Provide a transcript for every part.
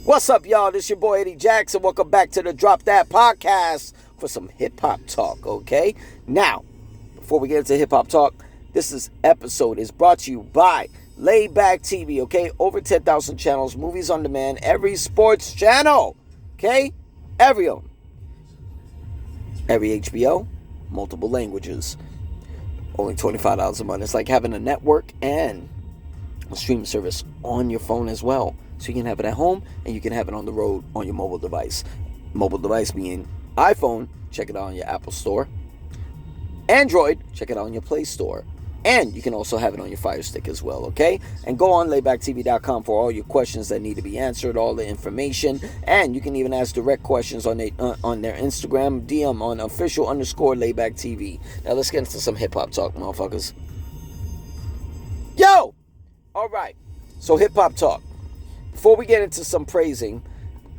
What's up, y'all? This your boy Eddie Jackson. Welcome back to the Drop That Podcast for some hip-hop talk, okay? Now, before we get into hip-hop talk, this episode is brought to you by Laid Back TV, okay? Over 10,000 channels, movies on demand, every sports channel, okay? Every HBO, multiple languages. Only $25 a month. It's like having a network and a streaming service on your phone as well. So you can have it at home and you can have it on the road on your mobile device. Mobile device being iPhone, check it out on your Apple Store. Android, check it out on your Play Store. And you can also have it on your Fire Stick as well, okay? And go on laidbacktv.com for all your questions that need to be answered, all the information. And you can even ask direct questions on their Instagram, DM on official_laidbacktv. Now let's get into some hip-hop talk, motherfuckers. Yo! Alright, so hip-hop talk. Before we get into some praising,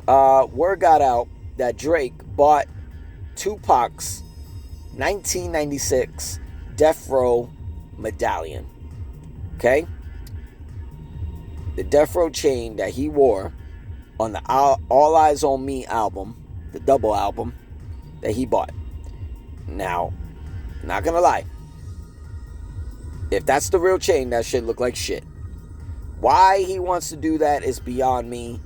word got out that Drake bought Tupac's 1996 Death Row medallion. Okay? The Death Row chain that he wore on the All Eyes on Me album, the double album that he bought. Now, not gonna lie, if that's the real chain, that shit look like shit. Why he wants to do that is beyond me.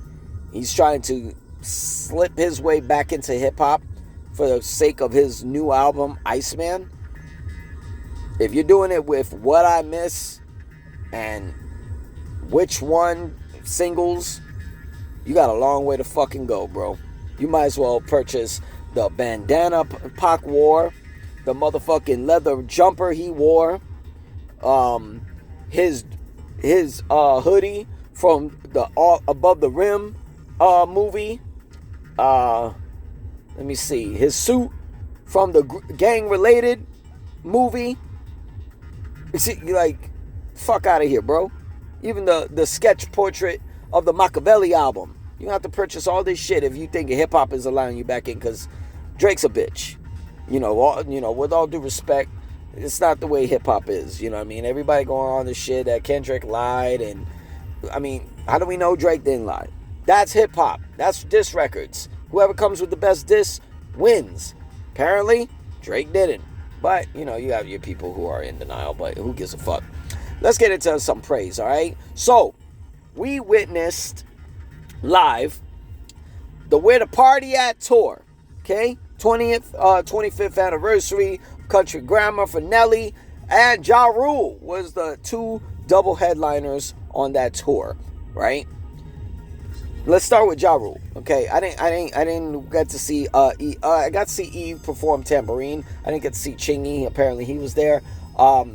He's trying to slip his way back into hip-hop for the sake of his new album, Iceman. If you're doing it with What I Miss and Which One singles, you got a long way to fucking go, bro. You might as well purchase the bandana Pac wore, the motherfucking leather jumper he wore, his hoodie from the All Above the Rim movie. Let me see. His suit from the gang-related movie. You see, like, fuck out of here, bro. Even the sketch portrait of the Machiavelli album. You have to purchase all this shit if you think hip-hop is allowing you back in, because Drake's a bitch. You know, with all due respect, it's not the way hip-hop is, you know what I mean? Everybody going on this shit that Kendrick lied, and, I mean, how do we know Drake didn't lie? That's hip-hop. That's diss records. Whoever comes with the best diss wins. Apparently, Drake didn't. But, you have your people who are in denial, but who gives a fuck? Let's get into some praise, all right? So, we witnessed live the Where the Party At tour, okay? 25th anniversary Country Grammar for Nelly, and Ja Rule was the two double headliners on that tour, right? Let's start with Ja Rule, okay? I didn't get to see I got to see Eve perform Tambourine. I didn't get to see Chingy. Apparently he was there, but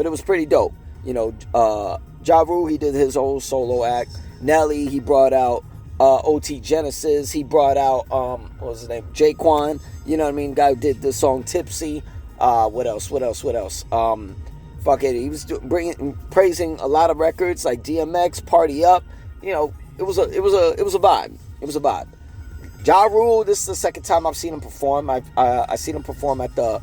it was pretty dope. Ja Rule, he did his whole solo act. Nelly, he brought out OT Genesis. He brought out what was his name? Jaquan. You know what I mean? Guy who did the song Tipsy. What else? Fuck it. He was praising a lot of records like DMX, Party Up. It was a vibe. It was a vibe. Ja Rule, this is the second time I've seen him perform. I seen him perform at the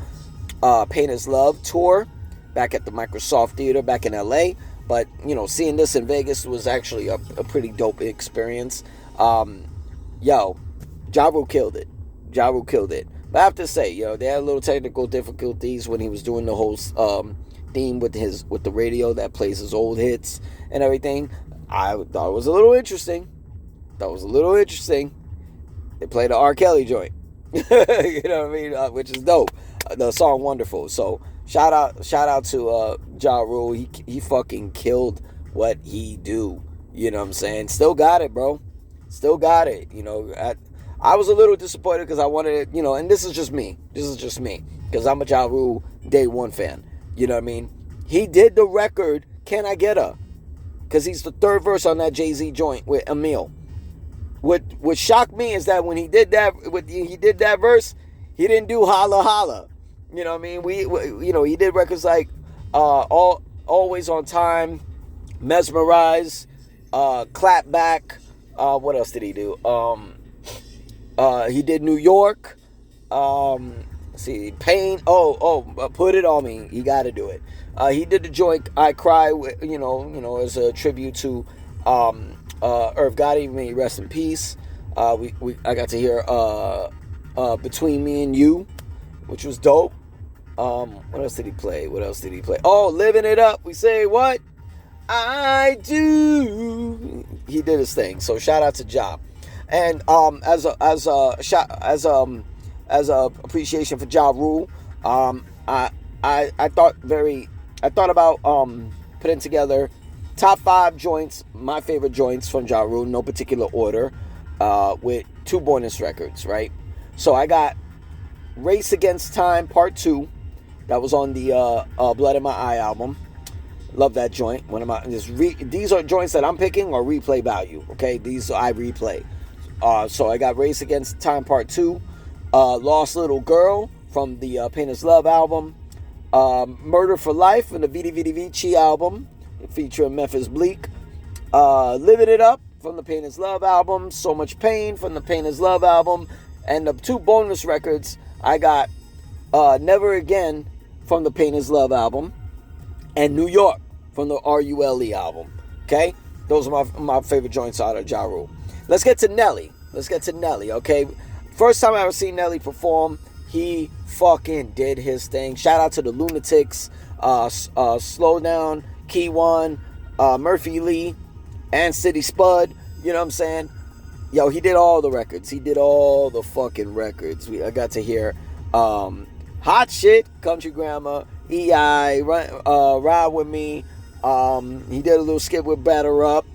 Pain Is Love tour back at the Microsoft Theater back in LA. But, seeing this in Vegas was actually a pretty dope experience. Ja Rule killed it. Ja Rule killed it. But I have to say, they had a little technical difficulties when he was doing the whole theme with the radio that plays his old hits and everything. I thought it was a little interesting. They played the R. Kelly joint. You know what I mean? Which is dope. The song Wonderful. So shout out to Ja Rule. He fucking killed what he do. You know what I'm saying? Still got it, bro. Still got it. I was a little disappointed because I wanted it, and this is just me. Because I'm a Ja Rule day one fan. You know what I mean? He did the record, Can I Get Her? Because he's the third verse on that Jay-Z joint with Emil. What shocked me is that when he did that verse, he didn't do Holla Holla. You know what I mean? He did records like Always on Time, Mesmerize, Clap Back. What else did he do? He did New York. Pain. Put It On Me. You got to do it. He did the joint I Cry, as a tribute to Irv Gotti, may he rest in peace. I got to hear Between Me and You, which was dope. What else did he play? Oh, Living It Up. We say what? I do. He did his thing. So shout out to Ja. And as a appreciation for Ja Rule, I thought about putting together top 5 joints, my favorite joints from Ja Rule, no particular order, with 2 bonus records, right? So I got Race Against Time Part 2. That was on the Blood in My Eye album. Love that joint. These are joints that I'm picking or replay value. Okay, these I replay. So I got Race Against Time Part 2, Lost Little Girl from the Pain Is Love album, Murder for Life from the Vidi Vidi Vici album featuring Memphis Bleak, Living It Up from the Pain Is Love album, So Much Pain from the Pain Is Love album, and the 2 bonus records I got Never Again from the Pain Is Love album, and New York from the RULE album. Okay? Those are my favorite joints out of Ja Rule. Let's get to Nelly, okay? First time I ever seen Nelly perform, he fucking did his thing. Shout out to the Lunatics, Slow Down, Key One, Murphy Lee, and City Spud. You know what I'm saying? Yo, he did all the records. He did all the fucking records. I got to hear Hot Shit, Country Grammar, EI, Ride With Me. He did a little skit with Batter Up.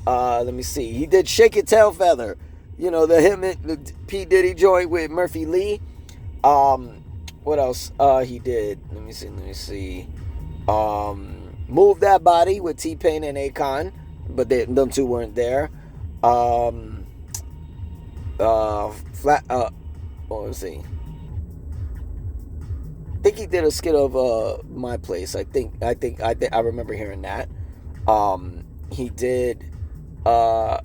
Let me see. He did Shake Your Tail Feather. You know, the P. Diddy joint with Murphy Lee. What else he did? Let me see. Move That Body with T-Pain and Akon. But them two weren't there. What was he? I think he did a skit of My Place. I remember hearing that. He did Flap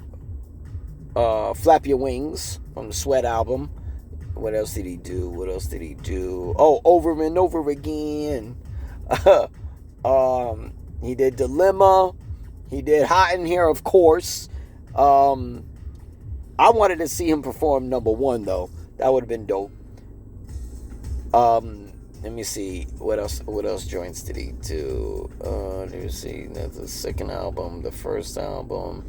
Your Wings from the Sweat album. What else did he do? Oh, Over and Over Again. He did Dilemma. He did Hot in Here, of course. I wanted to see him perform number 1 though. That would have been dope. Let me see. What else joints did he do? Let me see. That's the second album, the first album.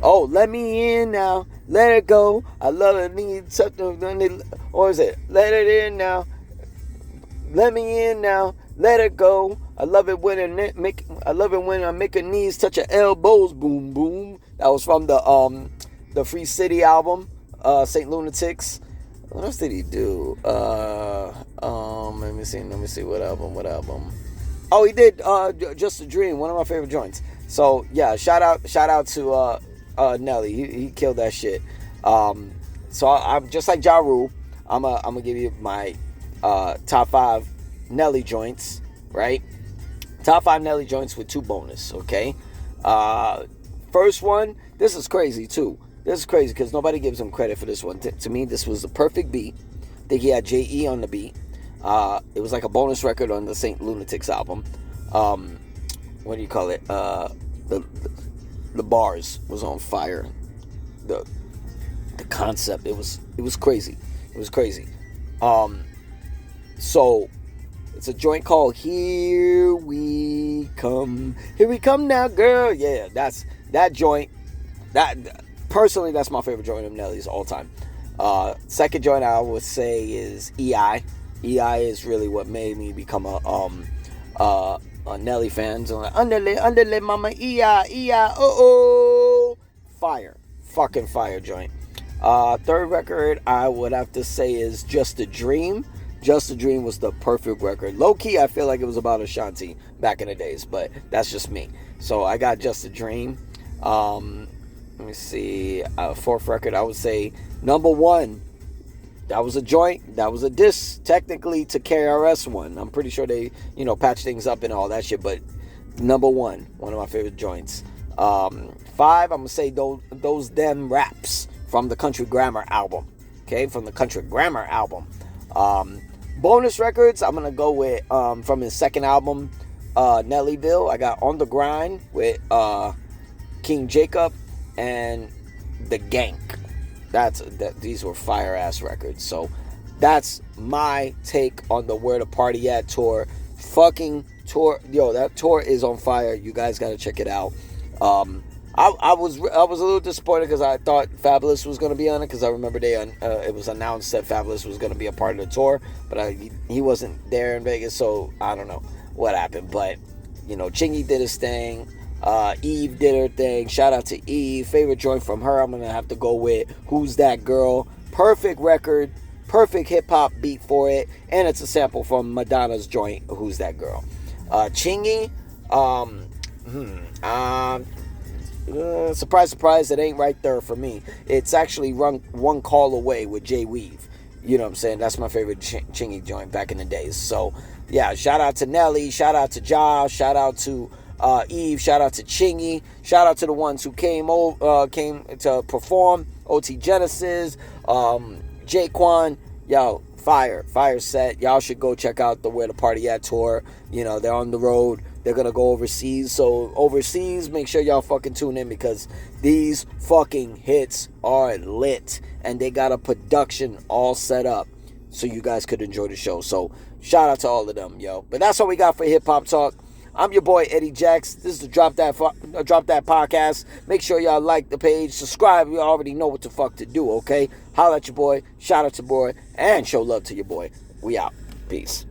Oh, Let Me In Now, Let It Go. I love it. Need something. Or is it Let It In Now? Let me in now. Let it go. I love it when I make her knees touch her elbows. Boom boom. That was from the Free City album, Saint Lunatics. What else did he do? Let me see what album. Oh, he did Just a Dream, one of my favorite joints. So yeah, shout out to Nelly. He killed that shit. So I'm just like Ja Rule. I'm gonna give you my top 5 Nelly joints, right? Top 5 Nelly joints with 2 bonus, okay? First one, this is crazy too. This is crazy because nobody gives him credit for this one. To me, this was the perfect beat. I think he had J.E. on the beat. It was like a bonus record on the Saint Lunatics album. What do you call it? The bars was on fire. The concept, it was crazy. It was crazy. So it's a joint called Here We Come. Here we come now, girl. Yeah, that's that joint. That personally, that's my favorite joint of Nelly's all time. Second joint I would say is EI. EI is really what made me become a Nelly fan. So like, underlay, mama, EI, oh, fire, fucking fire joint. Third record I would have to say is Just a Dream. Just a Dream was the perfect record. Low key, I feel like it was about Ashanti back in the days, but that's just me. So I got Just a Dream. Let me see. Fourth record, I would say number 1. That was a joint. That was a diss, technically, to KRS One. I'm pretty sure they, patch things up and all that shit. But number 1, one of my favorite joints. 5, I'm gonna say those Them Raps from the Country Grammar album. Okay, from the Country Grammar album. Bonus records, I'm gonna go with from his second album, Nellyville. I got On the Grind with King Jacob, and The Gank. These were fire ass records. So that's my take on the Where the Party At tour. Fucking tour, yo, that tour is on fire. You guys gotta check it out. I was a little disappointed because I thought Fabulous was gonna be on it, because I remember it was announced that Fabulous was gonna be a part of the tour, but he wasn't there in Vegas, so I don't know what happened. But Chingy did his thing. Eve did her thing. Shout out to Eve. Favorite joint from her, I'm gonna have to go with Who's That Girl. Perfect record, perfect hip hop beat for it, and it's a sample from Madonna's joint Who's That Girl. Chingy, surprise, surprise, it ain't right there for me. It's actually one call away with Jay Weave. You know what I'm saying? That's my favorite Chingy joint back in the days. So yeah, shout out to Nelly, shout out to Ja, shout out to Eve, shout out to Chingy, shout out to the ones who came to perform. OT Genesis, Jaquan, yo, fire set. Y'all should go check out the Where the Party At tour. They're on the road. They're gonna go overseas. So overseas, make sure y'all fucking tune in, because these fucking hits are lit, and they got a production all set up so you guys could enjoy the show. So shout out to all of them, yo. But that's all we got for Hip Hop Talk. I'm your boy Eddie Jax. This is the Drop That podcast. Make sure y'all like the page, subscribe. You already know what the fuck to do, okay? Holla at your boy, shout out to your boy, and show love to your boy. We out. Peace.